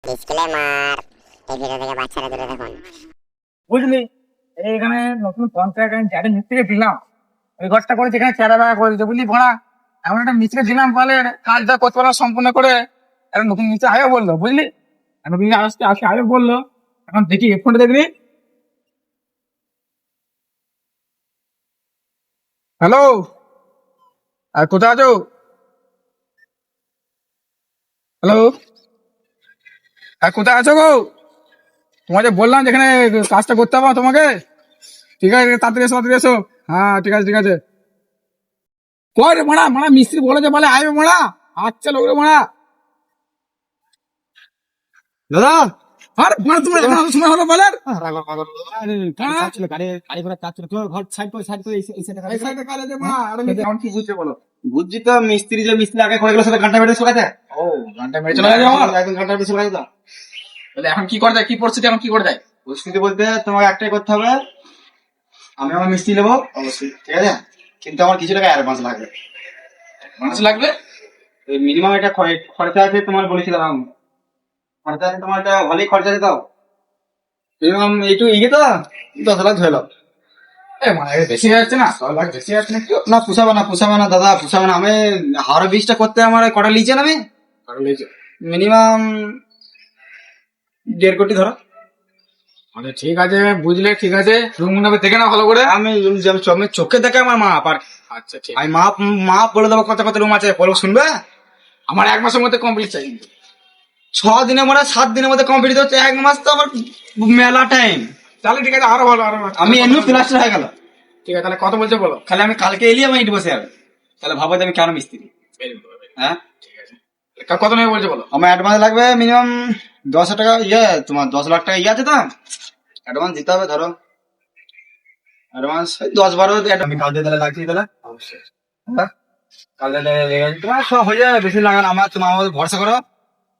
Disclaimer, এই video থেকে বাচ্চারা দূরে থাকুন। বুঝলি, এইখানে নতুন কন্ট্রাক্ট আমি যাদের মিস্ত্রিকে দিলাম, ওই ঘরটা করে যেখানে চেরা বেড়া করে দিতে বুঝলি ভোড়া, এমন একটা মিস্ত্রি দিলাম ফলে কাজটা করতে পারলাম সম্পূর্ণ করে। একটা নতুন মিস্ত্রি আয়ও বললো বুঝলি, নতুন আসতে আজকে আয়ও বললো। এখন দেখি ফোনটা দেখবি। হ্যালো, আর কোথায় আছো? হ্যালো, আর কোথায় আছো গো? তোমাকে বললাম যেখানে কাজটা করতে হবে তোমাকে। ঠিক আছে, তাড়াতাড়ি এসো, তাড়াতাড়ি এসো। হ্যাঁ ঠিক আছে ঠিক আছে। কই রে মারা মারা মিস্ত্রি বলেছে বলে আইবে মারা। আচ্ছা লোক রে মারা। দাদা আর মারা তুমি এখন এত সময় হলো বলেন। বুঝছি তো, মিস্ত্রি যে মিস্ত্রি আগে করে গেলো সেটা ঘন্টা বেড়ে শোকাতে। ও ঘন্টা মেরে চলে গেছে আমার। একদম ঘন্টা বেড়ে শোকাতে তো। তাহলে এখন কি করে যায়, কি পরিস্থিতি এখন কি করে যায়? পরিস্থিতি বলতে তোমাকে একটাই করতে হবে, আমি আমার মিস্ত্রি নেবো অবশ্যই, ঠিক আছে, কিন্তু আমার কিছু টাকা অ্যাডভান্স লাগবে। মানুষ লাগবে মিনিমাম এটা খরচা আছে, তোমার বলেছিলাম খরচা আছে, তোমার এটা ভালোই খরচা আছে। তাও মিনিমাম এইটু ইগে তো 10 লাখ ধরে নাও। বেশি হয়ে যাচ্ছে না? 10 লাখ বেশি যাচ্ছে না একটু? না পুষাবে না দাদা, পুষাবে না। আমি হাড় বীজটা করতে আমার কটা লিচেন আমি মিনিমাম 1.5 কোটি ধরো। আচ্ছা ঠিক আছে বুঝলে, ঠিক আছে রুম দেখে না ভালো করে। আমি চোখে দেখে আমার মা আর আচ্ছা ঠিক আমি মা বলে দেবো কত কত রুম আছে, বলবো শুনবে। আমার 1 মাসের মধ্যে কমপ্লিট চাই। 6 দিনের মধ্যে 7 দিনের মধ্যে কমপ্লিট হচ্ছে, 1 মাস তো আমার মেলা টাইম। তাহলে ঠিক আছে, আরো ভালো আরো ভালো। আমি এমনি প্লাস্টার হয়ে গেল। ঠিক আছে তাহলে কত বলছে বলো। খালি আমি কালকে এলি আমার ইট বসে যাবে, তাহলে ভাবো যে আমি কেন মিস্ত্রি। হ্যাঁ ঠিক আছে, কত নেবে বলছে বলো। আমার অ্যাডভান্স লাগবে মিনিমাম 10 টাকা, তোমার 10 লাখ টাকা আছে তো, অ্যাডভান্স দিতে হবে। ধরো অ্যাডভান্স 10-12 আমি কাল দিয়ে তাহলে লাগছি তাহলে। অবশ্যই হ্যাঁ কাল দিলে তোমার সব হয়ে যাবে, বেশি লাগান। তোমার আমাদের ভরসা করো।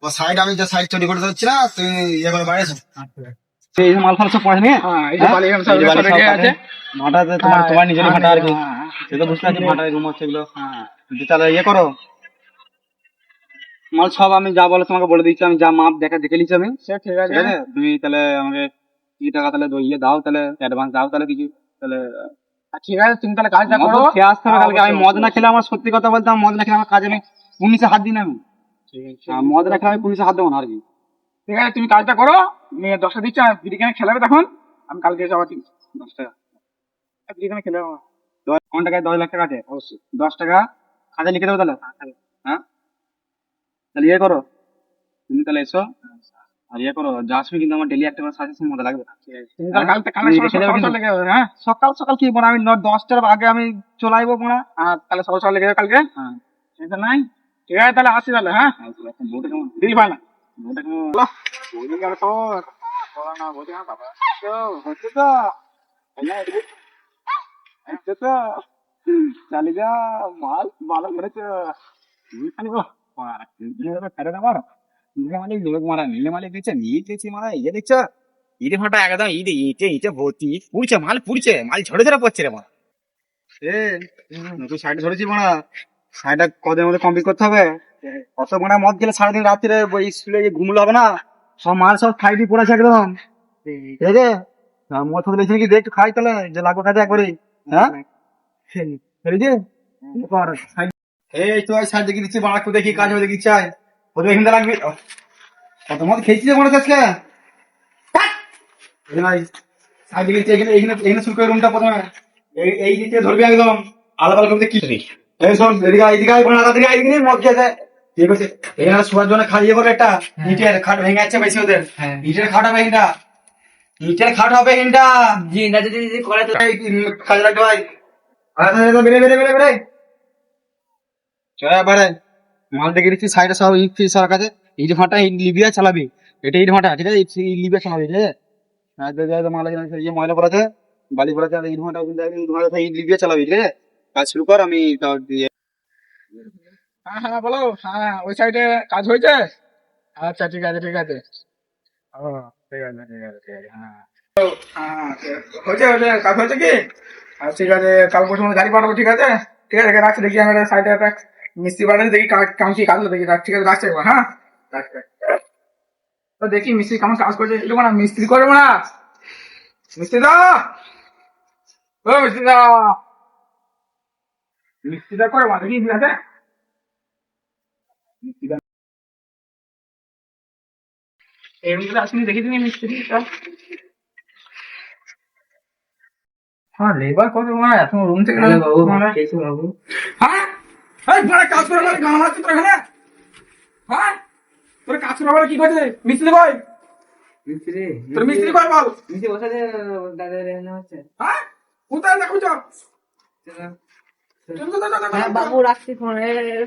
ও সাইড আমি যে সাইড তৈরি করে দিচ্ছি না, তুমি ইয়ে করে বাড়িয়েছো এই যে মাল ফাল সব পড়ে নিয়ে। হ্যাঁ এই যে বালি এখানে সব রেখে আছে। ভাটাতে তোমার নিজেরই ভাটা আর কি, সেটা বুঝতে পারছি ভাটায় রুম হচ্ছে এগুলো। তাহলে ইয়ে করো, মাল সব আমি যা বলে তোমাকে বলে দিচ্ছি, আমি যা মাপ দেখে নিচ্ছি আমি। সে ঠিক আছে। ঠিক আছে, তুমি তাহলে আমাকে কি টাকা তাহলে ইয়ে দাও, তাহলে অ্যাডভান্স দাও তাহলে কিছু। তাহলে ঠিক আছে তুমি তাহলে কাজটা মদ করো। খেয়ে আসতে হবে কালকে। আমি মদ না খেলে, আমার সত্যি কথা বলতে আমার মদ না খেলে আমার কাজে আমি পুলিশে হাত দিই না। আমি মদ না খেলে আমি পুলিশে হাত দেবো না আর কি। ঠিক আছে তুমি কাজটা করো, আমি 10টা দিচ্ছি। বিরিখানে খেলাবে তখন আমি কালকে যাবো। ঠিক 10 টাকা বিরিখানে খেলে 10 টাকায় 10 লাখ টাকা আছে অবশ্যই। 10 টাকা খাতা লিখে দেবো তাহলে। হ্যাঁ তাহলে ইয়ে করো, তুমি তাহলে এসো আর ইয়ে করো, যাসমি কিন্তু আমার ডেলি একটা করে সাজেশন মতো লাগবে। তুমি তাহলে কালকে লেগে যাবে। হ্যাঁ সকাল সকাল কি বোনা, আমি 10টার আগে আমি চলে আসবো বোনা। তাহলে সকাল লেগে যাবে কালকে। হ্যাঁ চিন্তা নাই, ঠিক আছে তাহলে আসি তাহলে। হ্যাঁ বউটা কেমন? দিল ভাই না বউটা কেমন? বলবি আর তো বলা না বলছি না বাবা তো হচ্ছে তো হচ্ছে তো চালি যা মাল ভালো করেছে। খালি ফেরত আমার নীলে মালিক লোক মারা, নীলে মালিক দিচ্ছে ইট দিচ্ছি মারা। ইয়ে দেখছো ইটে ফাটা একদম ইটে ইটে ইটে ভর্তি, ইট পুড়ছে, মাল পুড়ছে, মাল ঝরে ঝরে পড়ছে রে মা। নতুন সাইড ধরেছি বোনা, সাইডটা কদের মধ্যে কমপ্লিট করতে হবে। অত বোনা মদ গেলে সারাদিন রাত্রে স্কুলে ঘুমলে হবে না। সব মাল সব খাইটি পড়েছে একদম, ঠিক আছে। মদ ফদ লেগেছে নাকি দেখ, একটু খাই তাহলে যে লাগবে কাজে একবারই। হ্যাঁ এই তো সাইড দেখে দিচ্ছি বাড়া, দেখি কাজ হবে দেখি চাই ওদের এখানে লাগবে। কত মদ খেয়েছি মনে হচ্ছে আজকে। সাইড দেখে দিচ্ছি, এখানে এখানে শুরু করে রুমটা প্রথমে এই দিকে ধরবি একদম আলাদা আলাদা কি এই শোন, এদিকে এদিকে আয়, বাড়া দিকে আইনি মদ খেয়েছে। ঠিক আছে, এখানে শোয়ার জন্য খাইয়ে করবে একটা ইটের খাট ভেঙে যাচ্ছে বেশি ওদের। ইটের খাট হবে হিনটা, ইটের খাট হবে হিনটা। জি না যদি করে তো কাজ রাখতে ভাই। বেড়ে বেড়ে বেড়ে বেড়ে চলে বেড়ে মাল দেখে দিচ্ছি সাইডে সব ইট ফিট সব কাছে। ইট ভাটা ইট লিবিয়া চালাবি, এটা ইট ভাটা, ঠিক আছে, ইট লিবিয়া চালাবি, ঠিক আছে। মাল ইয়ে ময়লা পড়াছে, বালি পড়াছে, ইট ভাটা ইট ভাটা ইট লিবিয়া চালাবি, ঠিক আছে। কাজ শুরু কর, আমি তাও দিয়ে। হ্যাঁ হ্যাঁ বলো। হ্যাঁ ওই সাইডে কাজ হয়েছে। আচ্ছা ঠিক আছে ঠিক আছে। ও ঠিক আছে ঠিক আছে ঠিক আছে। হ্যাঁ হ্যাঁ হয়েছে হয়েছে, কাজ হয়েছে কি? ঠিক আছে কাল পরশু গাড়ি পাঠাবো। ঠিক আছে ঠিক আছে রাখছি, দেখি আমি সাইডে একটা মিস্ত্রি পাঠাচ্ছি, দেখি কাম কি কাজ হলো দেখি। ঠিক আছে রাখছি একবার। হ্যাঁ রাখছি। তো দেখি মিস্ত্রি কেমন কাজ করছে, একটু না মিস্ত্রি করবো না, মিস্ত্রি দা, ও মিস্ত্রি দা, মিস্ত্রি দা করে দেখি ঠিক আছে, মিস্ত্রি দা এই রুমটা আসেনি, দেখি তুমি মিস্ত্রিটা। হ্যাঁ লেবার কত মানে এখন রুম থেকে বাবু বাবু, হ্যাঁ এই বড় কাজ করে মানে গান মারছিস তোর এখানে, হ্যাঁ তোর কাজ করে বলে কি করছিস মিস্ত্রি ভাই, তোর মিস্ত্রি ভাই বল, হ্যাঁ কোথায় দেখো চল, বাবু রাখছি ফোনে,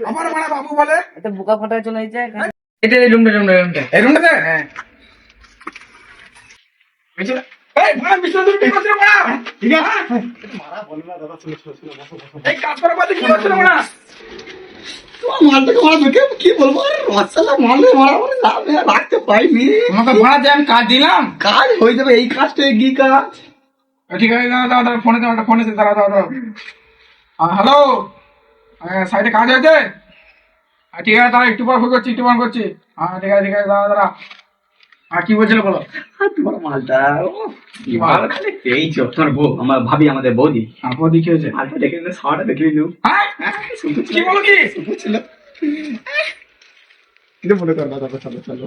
আমার মানে বাবু বলে একটা বোকা ফাটা চলে যাচ্ছে। এটা এই রুমটা এই রুমটাতে, হ্যাঁ মিস্ত্রি, এই ভাই মিস্ত্রি তুমি কি করছিস বড়া, ঠিক আছে মারা বলে না দাদা, শুনে শুনে শুনে বসো বসো। এই কাজ করে বলে কি করছিস বড়া, তোমার মালটাকে মারা ঢুকে কি বলবো, আরে রসালা মারলে মারা মানে লাভে আর রাখতে পাইনি। তোমাকে ভাড়া দিয়ে আমি কাজ দিলাম, কাজ হয়ে যাবে, এই কাজটা এগিয়ে কাজ। ঠিক আছে দাদা দাদা ফোনে দাও, ফোনে দাঁড়া দাদা, হ্যালো, সাইডে কাজ আছে, ঠিক আছে দাদা একটু পর ফোন করছি, একটু পর করছি, হ্যাঁ ঠিক আছে দাদা দাদা, হ্যাঁ কি বলছিলে বলো, আর তোমার মালটা কি মাল খালি পেয়েছো, তোমার বউ আমার ভাবি আমাদের বৌদি আপদ কি হয়েছে, মালটা দেখে নিলে সারাটা দেখে নিলু। হ্যাঁ কি বলো কি বুঝছিল কিন্তু মনে কর দাদা, চলো চলো